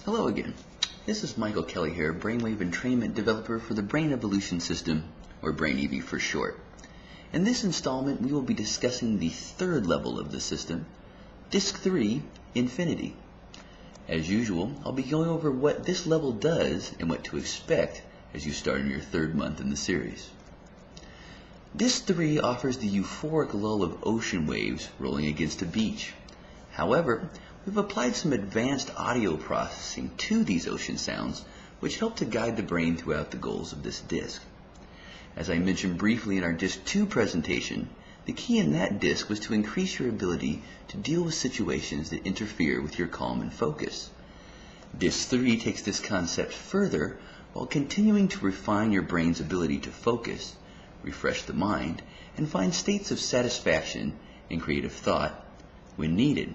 Hello again. This is Michael Kelly here, Brainwave Entrainment Developer for the Brain Evolution System, or BrainEV for short. In this installment, we will be discussing the third level of the system, Disc 3, Infinity. As usual, I'll be going over what this level does and what to expect as you start in your third month in the series. Disc 3 offers the euphoric lull of ocean waves rolling against a beach. However, we've applied some advanced audio processing to these ocean sounds, which help to guide the brain throughout the goals of this disc. As I mentioned briefly in our Disc 2 presentation, the key in that disc was to increase your ability to deal with situations that interfere with your calm and focus. Disc 3 takes this concept further while continuing to refine your brain's ability to focus, refresh the mind, and find states of satisfaction and creative thought when needed.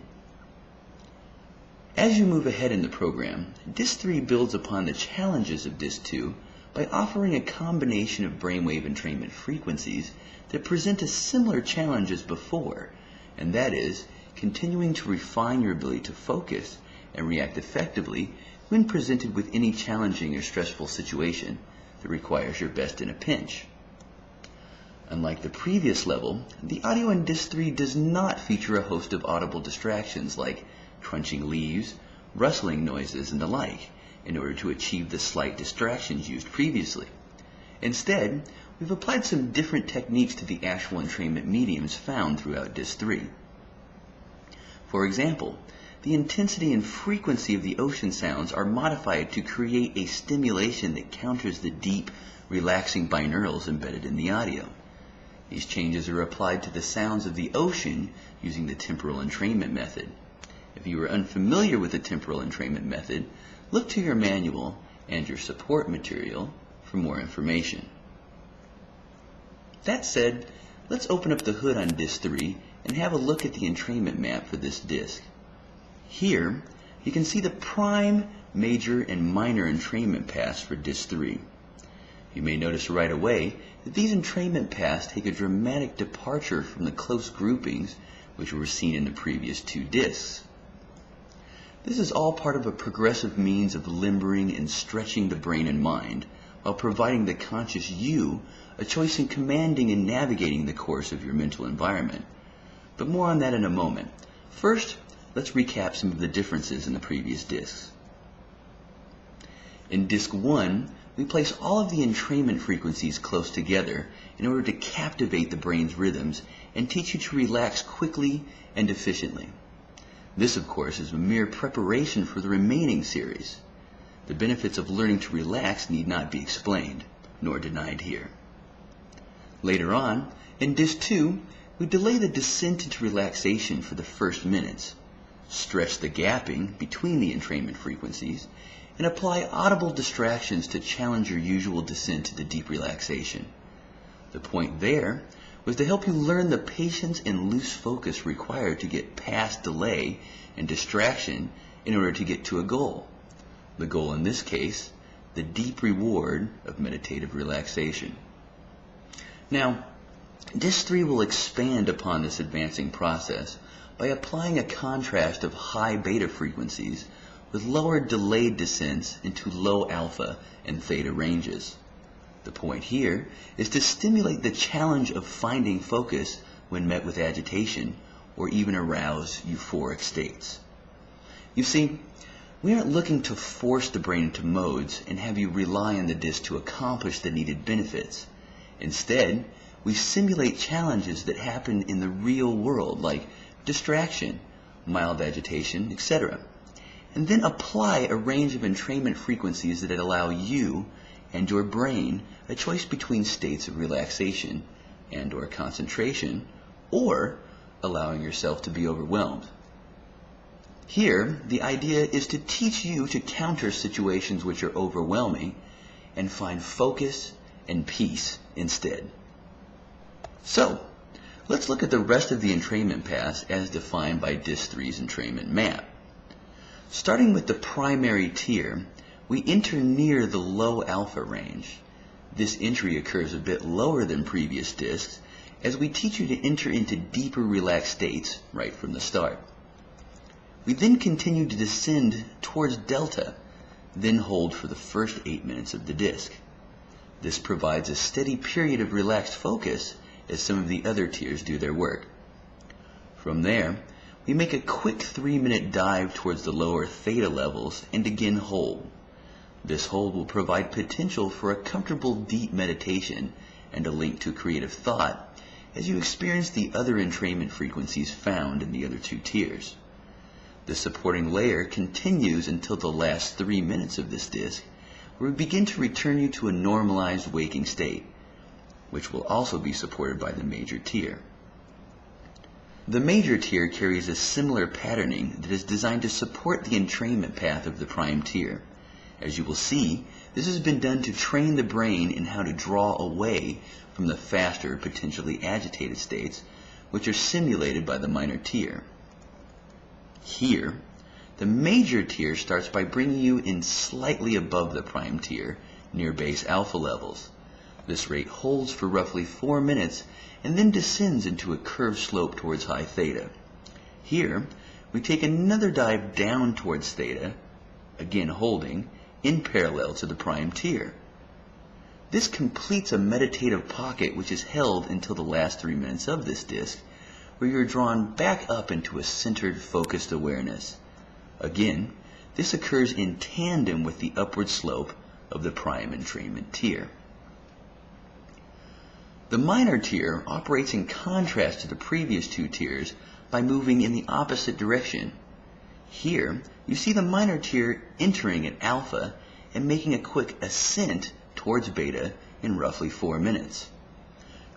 As you move ahead in the program, Disc 3 builds upon the challenges of Disc 2 by offering a combination of brainwave entrainment frequencies that present a similar challenge as before, and that is continuing to refine your ability to focus and react effectively when presented with any challenging or stressful situation that requires your best in a pinch. Unlike the previous level, the audio in Disc 3 does not feature a host of audible distractions like crunching leaves, rustling noises, and the like, in order to achieve the slight distractions used previously. Instead, we've applied some different techniques to the actual entrainment mediums found throughout Disc 3. For example, the intensity and frequency of the ocean sounds are modified to create a stimulation that counters the deep, relaxing binaurals embedded in the audio. These changes are applied to the sounds of the ocean using the temporal entrainment method. If you are unfamiliar with the temporal entrainment method, look to your manual and your support material for more information. That said, let's open up the hood on Disc 3 and have a look at the entrainment map for this disc. Here, you can see the prime, major, and minor entrainment paths for Disc 3. You may notice right away that these entrainment paths take a dramatic departure from the close groupings which were seen in the previous two discs. This is all part of a progressive means of limbering and stretching the brain and mind, while providing the conscious you a choice in commanding and navigating the course of your mental environment. But more on that in a moment. First, let's recap some of the differences in the previous discs. In Disc 1, we place all of the entrainment frequencies close together in order to captivate the brain's rhythms and teach you to relax quickly and efficiently. This, of course, is a mere preparation for the remaining series. The benefits of learning to relax need not be explained, nor denied here. Later on, in Disc 2, we delay the descent into relaxation for the first minutes, stretch the gapping between the entrainment frequencies, and apply audible distractions to challenge your usual descent into deep relaxation. The point there was to help you learn the patience and loose focus required to get past delay and distraction in order to get to a goal. The goal in this case, the deep reward of meditative relaxation. Now, Disc 3 will expand upon this advancing process by applying a contrast of high beta frequencies with lower delayed descents into low alpha and theta ranges. The point here is to stimulate the challenge of finding focus when met with agitation or even aroused euphoric states. You see, we aren't looking to force the brain into modes and have you rely on the disc to accomplish the needed benefits. Instead, we simulate challenges that happen in the real world, like distraction, mild agitation, etc., and then apply a range of entrainment frequencies that allow you and your brain a choice between states of relaxation and or concentration, or allowing yourself to be overwhelmed. Here, the idea is to teach you to counter situations which are overwhelming and find focus and peace instead. So, let's look at the rest of the entrainment paths as defined by Disc 3's entrainment map. Starting with the primary tier, we enter near the low alpha range. This entry occurs a bit lower than previous discs as we teach you to enter into deeper relaxed states right from the start. We then continue to descend towards delta, then hold for the first 8 minutes of the disc. This provides a steady period of relaxed focus as some of the other tiers do their work. From there, we make a quick 3-minute dive towards the lower theta levels and again hold. This hold will provide potential for a comfortable deep meditation and a link to creative thought as you experience the other entrainment frequencies found in the other 2 tiers. The supporting layer continues until the last 3 minutes of this disc, where we begin to return you to a normalized waking state, which will also be supported by the major tier. The major tier carries a similar patterning that is designed to support the entrainment path of the prime tier. As you will see, this has been done to train the brain in how to draw away from the faster, potentially agitated states, which are simulated by the minor tier. Here, the major tier starts by bringing you in slightly above the prime tier, near base alpha levels. This rate holds for roughly 4 minutes and then descends into a curved slope towards high theta. Here, we take another dive down towards theta, again holding, in parallel to the prime tier. This completes a meditative pocket which is held until the last 3 minutes of this disc, where you're drawn back up into a centered, focused awareness. Again, this occurs in tandem with the upward slope of the prime entrainment tier. The minor tier operates in contrast to the previous 2 tiers by moving in the opposite direction. Here, you see the minor tier entering at alpha and making a quick ascent towards beta in roughly 4 minutes.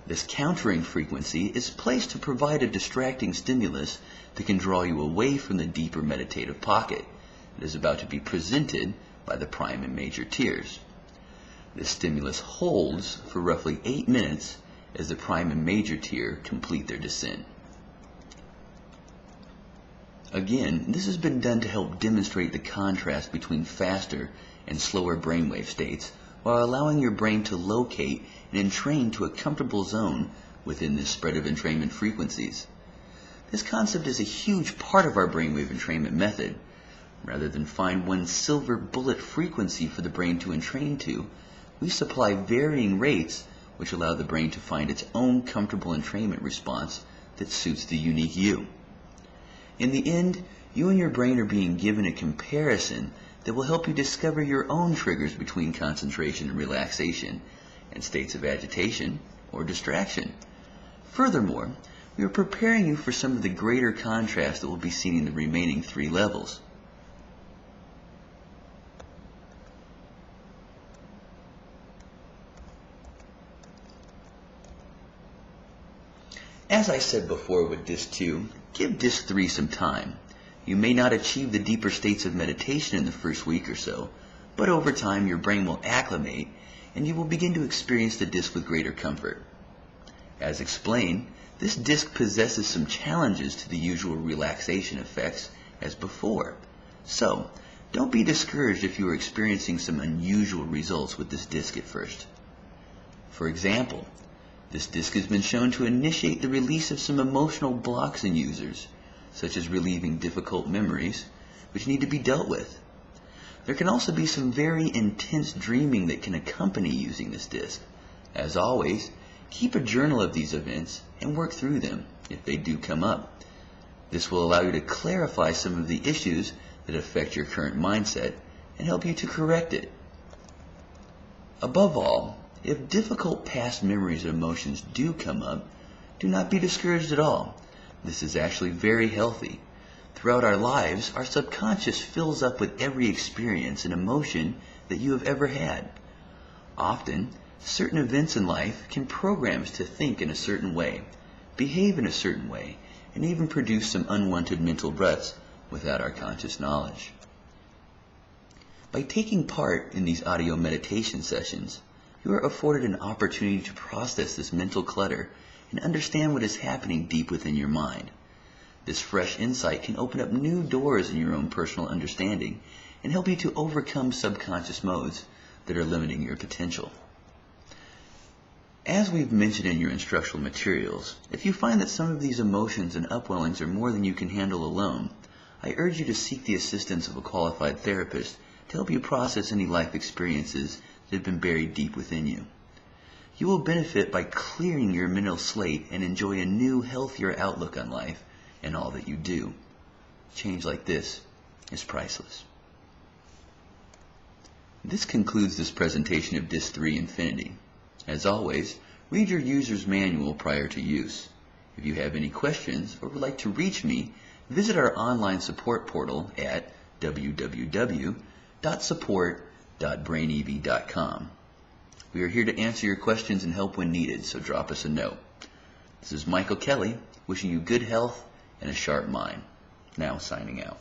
This countering frequency is placed to provide a distracting stimulus that can draw you away from the deeper meditative pocket that is about to be presented by the prime and major tiers. This stimulus holds for roughly 8 minutes as the prime and major tier complete their descent. Again, this has been done to help demonstrate the contrast between faster and slower brainwave states while allowing your brain to locate and entrain to a comfortable zone within this spread of entrainment frequencies. This concept is a huge part of our brainwave entrainment method. Rather than find one silver bullet frequency for the brain to entrain to, we supply varying rates which allow the brain to find its own comfortable entrainment response that suits the unique you. In the end, you and your brain are being given a comparison that will help you discover your own triggers between concentration and relaxation, and states of agitation or distraction. Furthermore, we are preparing you for some of the greater contrast that will be seen in the remaining 3 levels. As I said before with Disc 2, give Disc 3 some time. You may not achieve the deeper states of meditation in the first week or so, but over time your brain will acclimate and you will begin to experience the disc with greater comfort. As explained, this disc possesses some challenges to the usual relaxation effects as before. So, don't be discouraged if you are experiencing some unusual results with this disc at first. For example, this disc has been shown to initiate the release of some emotional blocks in users, such as relieving difficult memories, which need to be dealt with. There can also be some very intense dreaming that can accompany using this disc. As always, keep a journal of these events and work through them if they do come up. This will allow you to clarify some of the issues that affect your current mindset and help you to correct it. Above all, if difficult past memories or emotions do come up, do not be discouraged at all. This is actually very healthy. Throughout our lives, our subconscious fills up with every experience and emotion that you have ever had. Often, certain events in life can program us to think in a certain way, behave in a certain way, and even produce some unwanted mental ruts without our conscious knowledge. By taking part in these audio meditation sessions, you are afforded an opportunity to process this mental clutter and understand what is happening deep within your mind. This fresh insight can open up new doors in your own personal understanding and help you to overcome subconscious modes that are limiting your potential. As we've mentioned in your instructional materials, if you find that some of these emotions and upwellings are more than you can handle alone, I urge you to seek the assistance of a qualified therapist to help you process any life experiences that have been buried deep within you. You will benefit by clearing your mental slate and enjoy a new, healthier outlook on life and all that you do. Change like this is priceless. This concludes this presentation of Disc 3 Infinity. As always, read your user's manual prior to use. If you have any questions or would like to reach me, visit our online support portal at www.support.brainev.com. We are here to answer your questions and help when needed, so drop us a note. This is Michael Kelly, wishing you good health and a sharp mind. Now signing out.